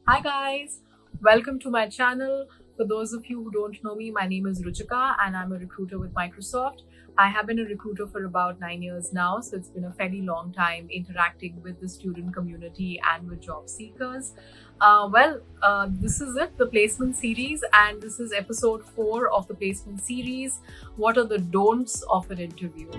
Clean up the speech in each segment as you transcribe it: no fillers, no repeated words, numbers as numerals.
Hi guys, welcome to my channel. For those of you who don't know me, my name is Ruchika and I'm a recruiter with Microsoft. I have been a recruiter for about 9 years now, so it's been a fairly long time interacting with the student community and with job seekers. This is it, the placement series, and this is episode 4 of the placement series. What are the don'ts of an interview?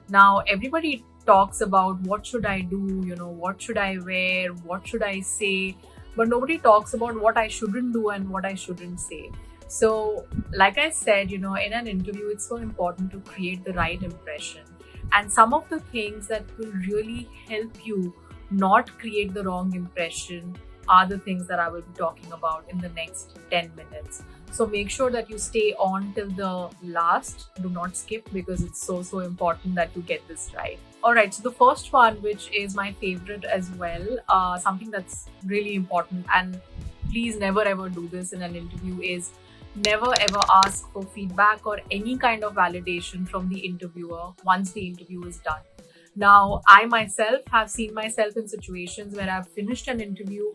Now, everybody talks about what should I do, what should I wear, what should I say, but nobody talks about what I shouldn't do and what I shouldn't say. So, like I said, in an interview, it's so important to create the right impression. And some of the things that will really help you not create the wrong impression are the things that I will be talking about in the next 10 minutes. So make sure that you stay on till the last. Do not skip because it's so important that you get this right. All right, so the first one, which is my favorite as well, something that's really important, and please never ever do this in an interview, is never ever ask for feedback or any kind of validation from the interviewer once the interview is done. Now, I myself have seen myself in situations where I've finished an interview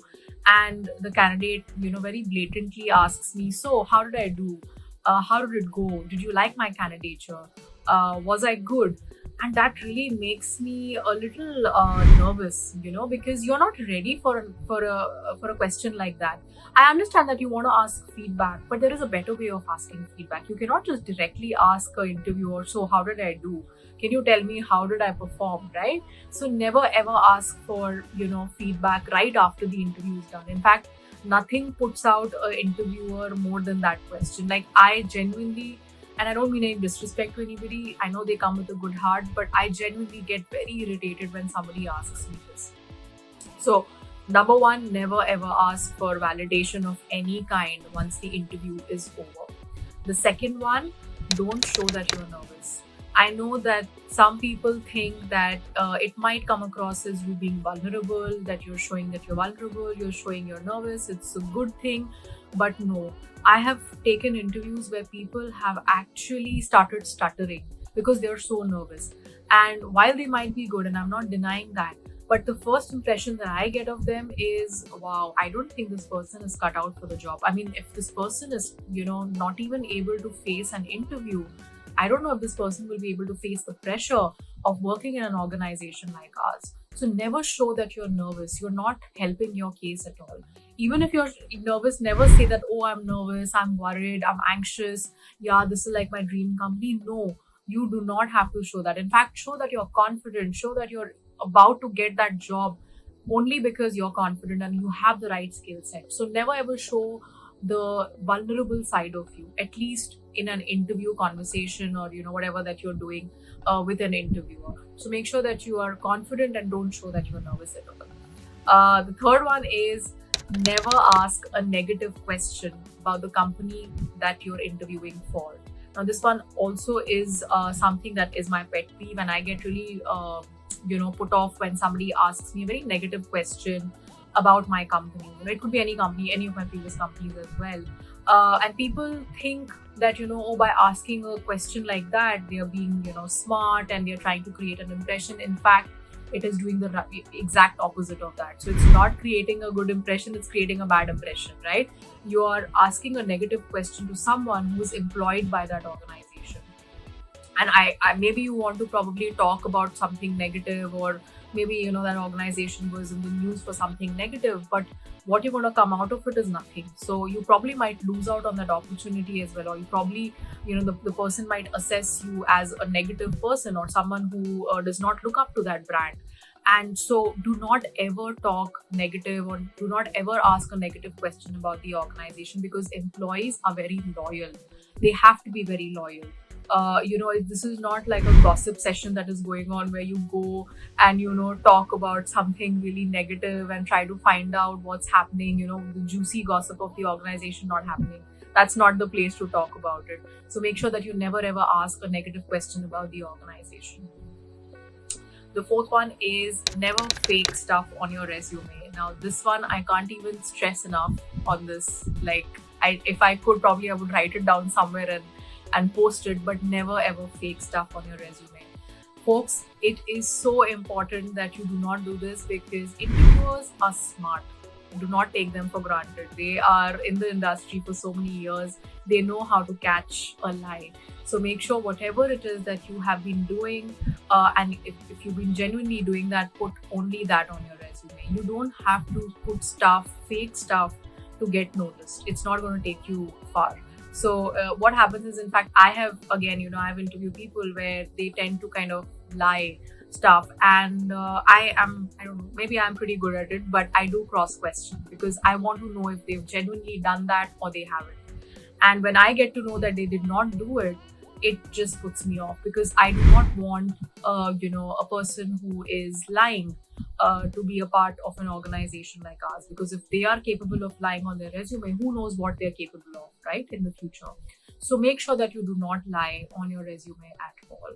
and the candidate, very blatantly asks me, "So, how did I do? How did it go? Did you like my candidature? Was I good?" And that really makes me a little nervous, because you're not ready for a question like that. I understand that you want to ask feedback, but there is a better way of asking feedback. You cannot just directly ask an interviewer, "So, how did I do? Can you tell me how did I perform?" Right? So never ever ask for feedback right after the interview is done. In fact, nothing puts out an interviewer more than that question. Like, I genuinely, and I don't mean any disrespect to anybody, I know they come with a good heart, but I genuinely get very irritated when somebody asks me this. So number one, never ever ask for validation of any kind once the interview is over. The second one, don't show that you're nervous. I know that some people think that it might come across as you being vulnerable, that you're showing that you're vulnerable, you're showing you're nervous, it's a good thing. But no, I have taken interviews where people have actually started stuttering because they're so nervous. And while they might be good, and I'm not denying that, but the first impression that I get of them is, wow, I don't think this person is cut out for the job. I mean, if this person is, not even able to face an interview, I don't know if this person will be able to face the pressure of working in an organization like ours. So never show that you're nervous. You're not helping your case at all. Even if you're nervous, never say that, "Oh, I'm nervous, I'm worried, I'm anxious. Yeah, this is like my dream company." No, you do not have to show that. In fact, show that you're confident, show that you're about to get that job only because you're confident and you have the right skill set. So never ever show the vulnerable side of you, at least in an interview conversation, or whatever that you're doing with an interviewer. So make sure that you are confident and don't show that you're nervous at all. The third one is never ask a negative question about the company that you're interviewing for. Now, this one also is something that is my pet peeve, and I get really put off when somebody asks me a very negative question about my company. It could be any company, any of my previous companies as well. And people think that, oh, by asking a question like that, they are being, smart, and they're trying to create an impression. In fact, it is doing the exact opposite of that. So it's not creating a good impression, it's creating a bad impression, right? You are asking a negative question to someone who's employed by that organization. And I maybe you want to probably talk about something negative, or maybe that organization was in the news for something negative, but what you're going to come out of it is nothing. So you probably might lose out on that opportunity as well, or you probably, the person might assess you as a negative person or someone who does not look up to that brand. And so do not ever talk negative, or do not ever ask a negative question about the organization, because employees are very loyal. They have to be very loyal. This is not like a gossip session that is going on where you go and talk about something really negative and try to find out what's happening, the juicy gossip of the organization not happening. That's not the place to talk about it. So make sure that you never ever ask a negative question about the organization. The fourth one is never fake stuff on your resume. Now, this one I can't even stress enough on this. Like, if I could, probably I would write it down somewhere and post it, but never ever fake stuff on your resume. Folks, it is so important that you do not do this because interviewers are smart. Do not take them for granted. They are in the industry for so many years. They know how to catch a lie. So make sure whatever it is that you have been doing, and if you've been genuinely doing that, put only that on your resume. You don't have to put stuff, fake stuff, to get noticed. It's not going to take you far. So what happens is, in fact, I have, again, I've interviewed people where they tend to kind of lie stuff, and I don't know, maybe I'm pretty good at it, but I do cross question because I want to know if they've genuinely done that or they haven't. And when I get to know that they did not do it, it just puts me off because I do not want a person who is lying to be a part of an organization like ours, because if they are capable of lying on their resume, who knows what they're capable of, right, in the future. So make sure that you do not lie on your resume at all.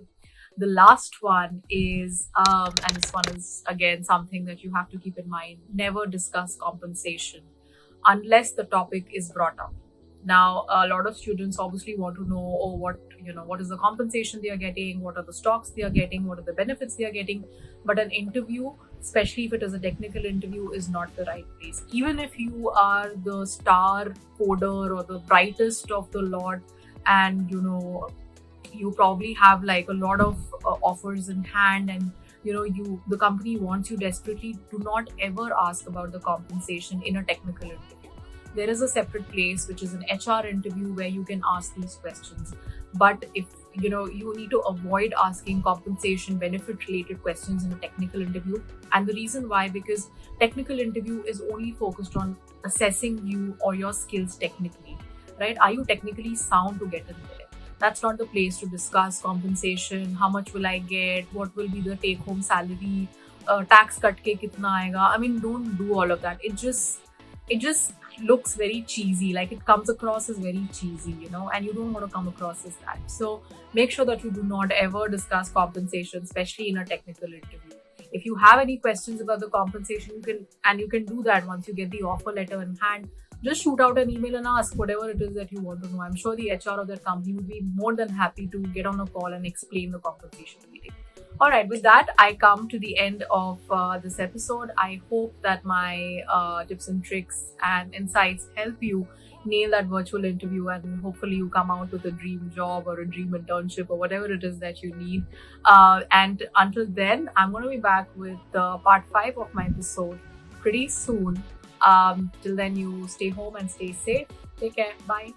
The last one is, and this one is again something that you have to keep in mind: never discuss compensation unless the topic is brought up. Now, a lot of students obviously want to know, oh, what is the compensation they are getting, what are the stocks they are getting, what are the benefits they are getting. But an interview, especially if it is a technical interview, is not the right place. Even if you are the star coder or the brightest of the lot, and you probably have like a lot of offers in hand, and the company wants you desperately, do not ever ask about the compensation in a technical interview. There is a separate place which is an HR interview where you can ask these questions. But if you need to avoid asking compensation benefit related questions in a technical interview. And the reason why, because technical interview is only focused on assessing you or your skills technically, right? Are you technically sound to get in there? That's not the place to discuss compensation. How much will I get? What will be the take home salary? Tax cut ke kitna aega? I mean, don't do all of that. It just looks very cheesy. Like, it comes across as very cheesy, and you don't want to come across as that. So make sure that you do not ever discuss compensation, especially in a technical interview. If you have any questions about the compensation, you can do that once you get the offer letter in hand. Just shoot out an email and ask whatever it is that you want to know. I'm sure the HR of that company would be more than happy to get on a call and explain the compensation meeting. All right, with that, I come to the end of this episode. I hope that my tips and tricks and insights help you nail that virtual interview, and hopefully you come out with a dream job or a dream internship or whatever it is that you need. And until then, I'm going to be back with part 5 of my episode pretty soon. Till then, you stay home and stay safe. Take care. Bye.